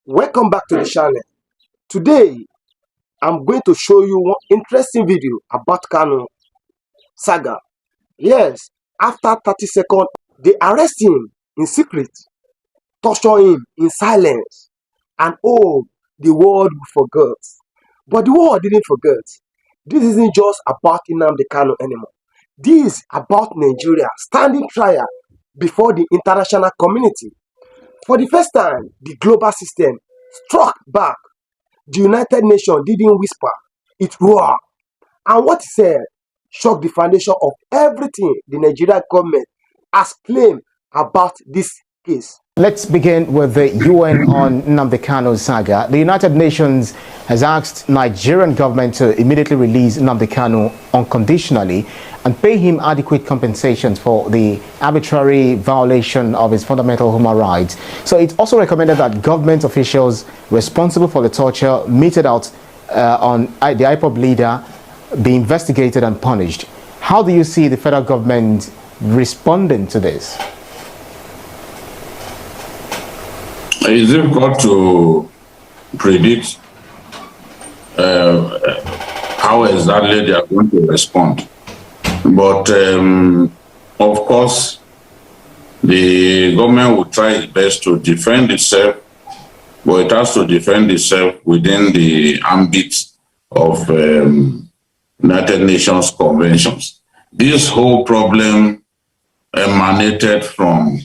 Welcome back to the channel. Today, I'm going to show you one interesting video about Kanu saga. Yes, after 30 seconds, they arrest him in secret, torture him in silence, and oh, the world forgot. But the world didn't forget. This isn't just about Nnamdi Kanu anymore. This is about Nigeria standing trial before the international community. For the first time, the global system struck back. The United Nations didn't whisper, it roared. And what it said shocked the foundation of everything the Nigerian government has claimed about this case. Let's begin with the UN on Nnamdi Kanu saga. The United Nations has asked Nigerian government to immediately release Nnamdi Kanu unconditionally and pay him adequate compensations for the arbitrary violation of his fundamental human rights. So it also recommended that government officials responsible for the torture meted out on the IPOB leader be investigated and punished. How do you see the federal government responding to this? It's difficult to predict how exactly they are going to respond. But of course, the government will try its best to defend itself, but it has to defend itself within the ambit of United Nations conventions. This whole problem emanated from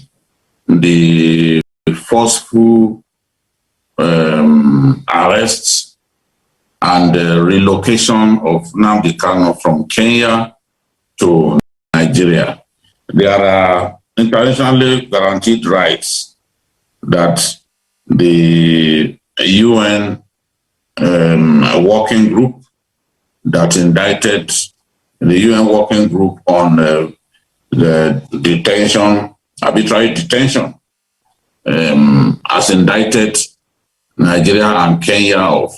the forceful arrests and relocation of Nnamdi Kanu from Kenya to Nigeria. There are internationally guaranteed rights that the UN working group that indicted the UN working group on the detention, arbitrary detention, has indicted Nigeria and Kenya of.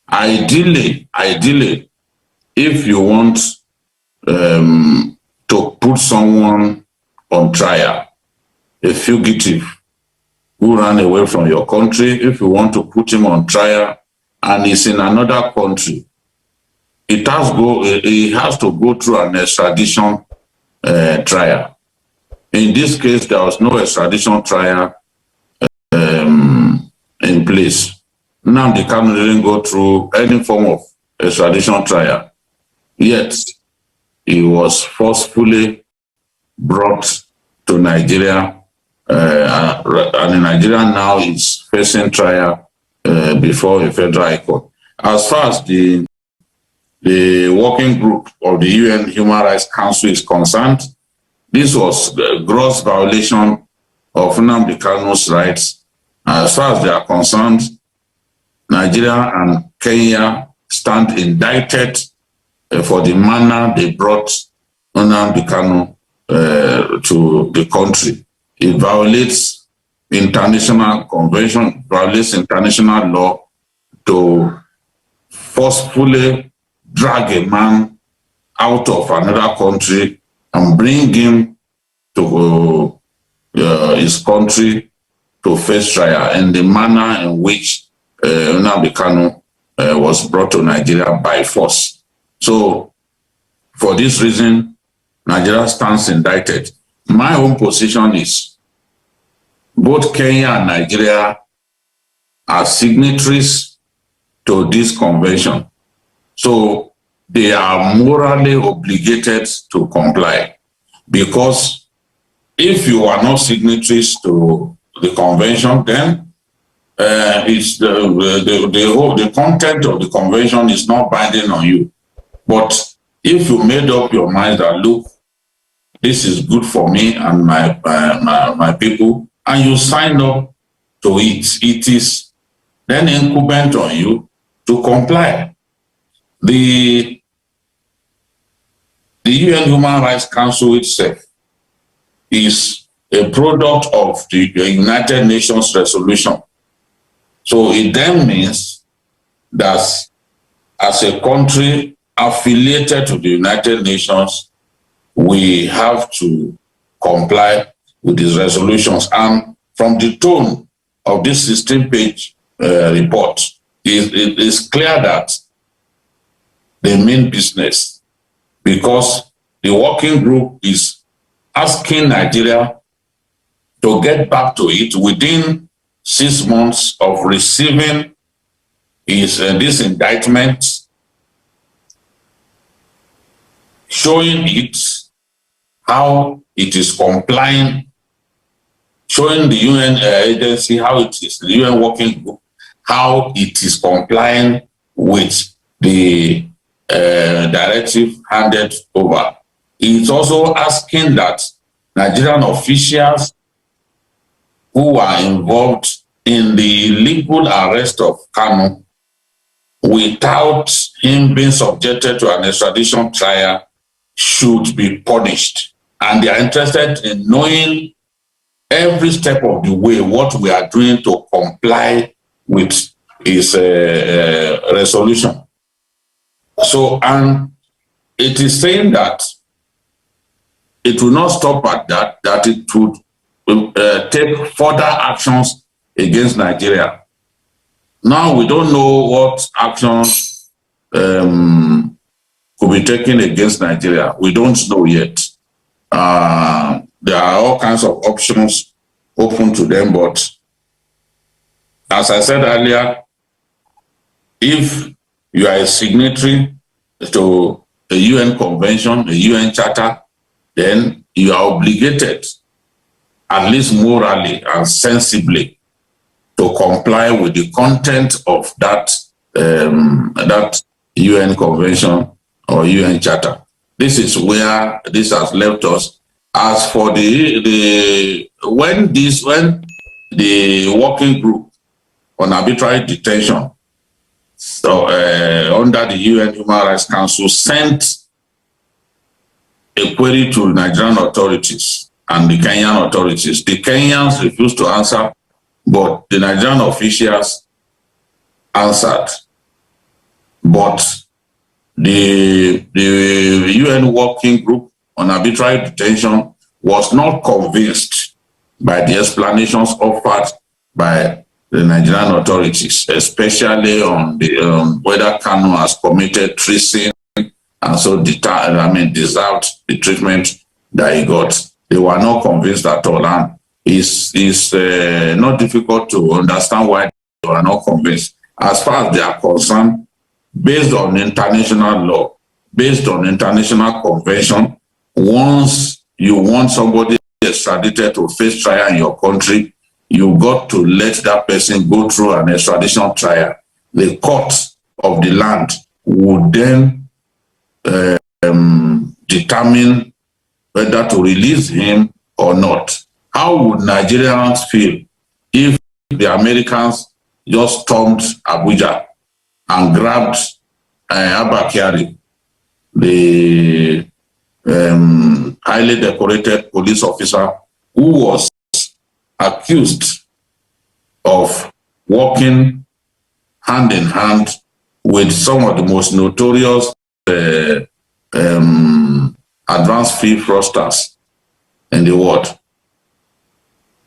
Ideally, if you want to put someone on trial, a fugitive who ran away from your country, if you want to put him on trial and he's in another country, it has to go through an extradition trial. In this case, there was no extradition trial in place. Nnamdi Kanu didn't go through any form of extradition trial, yet he was forcefully brought to Nigeria, and Nigeria now is facing trial before a federal court. As far as the working group of the UN Human Rights Council is concerned, this was a gross violation of Nnamdi Kanu's rights. As far as they are concerned, Nigeria and Kenya stand indicted for the manner they brought Nnamdi Kanu to the country. It violates international convention, violates international law to forcefully drag a man out of another country and bring him to his country to face trial in the manner in which Nnamdi Kanu was brought to Nigeria by force. So, for this reason, Nigeria stands indicted. My own position is both Kenya and Nigeria are signatories to this convention. So, they are morally obligated to comply, because if you are not signatories to the convention, then it's the content of the convention is not binding on you. But if you made up your mind that, look, this is good for me and my people, and you signed up to it, it is then incumbent on you to comply. The UN Human Rights Council itself is a product of the United Nations resolution. So it then means that as a country affiliated to the United Nations, we have to comply with these resolutions. And from the tone of this 16-page report, it is clear that they mean business, because the working group is asking Nigeria to get back to it within 6 months of receiving this indictment, showing it how it is complying, showing the UN agency how it is, the UN working group, how it is complying with the directive handed over. It's also asking that Nigerian officials who are involved in the illegal arrest of Kanu without him being subjected to an extradition trial should be punished. And they are interested in knowing every step of the way what we are doing to comply with his resolution. So, and it is saying that it will not stop at that, that it would take further actions against Nigeria. Now we don't know what actions could be taken against Nigeria. We don't know yet. There are all kinds of options open to them, but as I said earlier, if you are a signatory to a UN convention, a UN charter, then you are obligated, at least morally and sensibly, to comply with the content of that that UN convention or UN charter. This is where this has left us. As for when the working group on arbitrary detention, so under the UN Human Rights Council, sent a query to Nigerian authorities and the Kenyan authorities, the Kenyans refused to answer, but the Nigerian officials answered. But the UN working group on arbitrary detention was not convinced by the explanations offered by the Nigerian authorities, especially on the whether Kanu has committed treason and so deserved the treatment that he got. They were not convinced at all, and it's not difficult to understand why they were not convinced. As far as they are concerned, based on international law, based on international convention, once you want somebody extradited to face trial in your country, you got to let that person go through an extradition trial. The court of the land would then determine whether to release him or not. How would Nigerians feel if the Americans just stormed Abuja and grabbed Abba Kyari, the highly decorated police officer who was accused of working hand in hand with some of the most notorious advanced fee fraudsters in the world.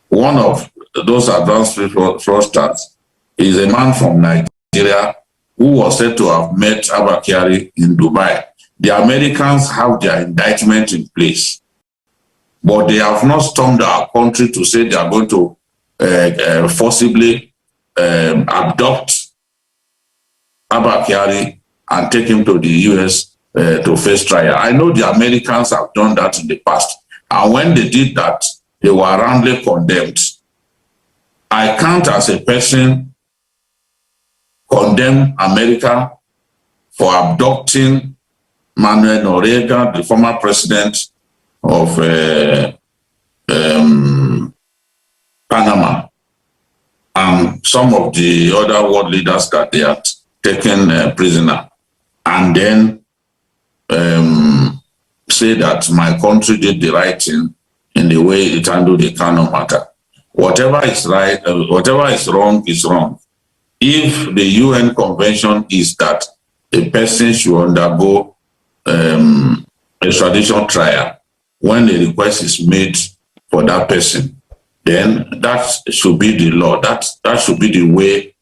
One of those advanced fee fraudsters is a man from Nigeria who was said to have met Abba Kyari in Dubai. The Americans have their indictment in place, but they have not stormed our country to say they are going to forcibly abduct Abba Kyari and take him to the US to face trial. I know the Americans have done that in the past, and when they did that, they were roundly condemned. I can't, as a person, condemn America for abducting Manuel Noriega, the former president of Panama, and some of the other world leaders that they had taken prisoner, and then say that my country did the right thing in the way it handled the Kanu matter. Whatever is right, whatever is wrong is wrong. If the UN convention is that a person should undergo extradition trial when the request is made for that person, then that should be the law. That should be the way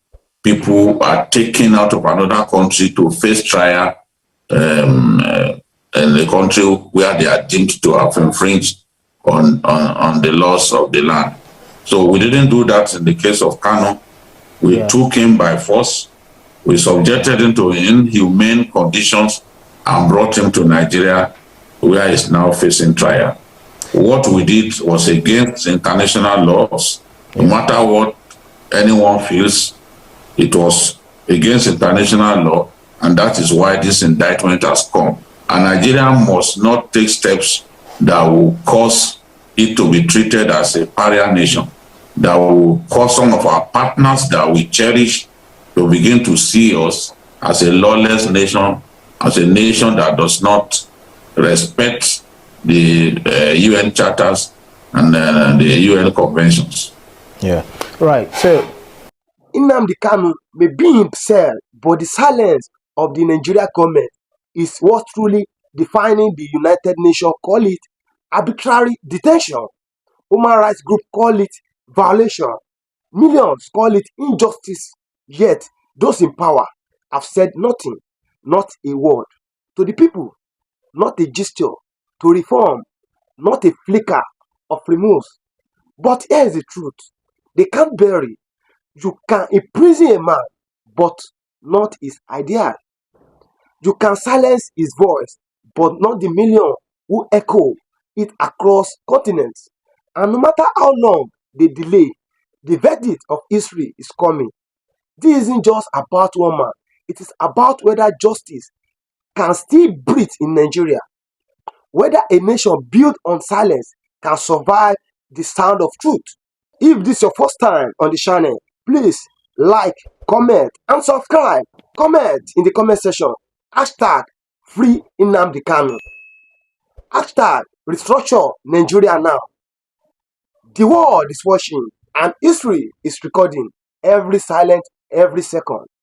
people are taken out of another country to face trial in the country where they are deemed to have infringed on the laws of the land. So we didn't do that in the case of Kanu. We took him by force. We subjected him to inhumane conditions and brought him to Nigeria, where he's now facing trial. What we did was against international laws. No matter what anyone feels, it was against international law, and that is why this indictment has come. And Nigeria must not take steps that will cause it to be treated as a pariah nation, that will cause some of our partners that we cherish to begin to see us as a lawless nation, as a nation that does not respect the UN charters and the UN conventions. Yeah, right. So Nnamdi Kanu may be in cell, but the silence of the Nigerian government is what truly defining the United Nations call it arbitrary detention. Human rights groups call it violation. Millions call it injustice. Yet those in power have said nothing, not a word. To the people, not a gesture. To reform, not a flicker of remorse. But here is the truth. They can't bury. You can imprison a man, but not his idea. You can silence his voice, but not the million who echo it across continents. And no matter how long they delay, the verdict of history is coming. This isn't just about one man, it is about whether justice can still breathe in Nigeria, whether a nation built on silence can survive the sound of truth. If this is your first time on the channel, please like, comment, and subscribe. Comment in the comment section. Hashtag free Nnamdi Kanu. Hashtag restructure Nigeria now. The world is watching and history is recording every silent, every second.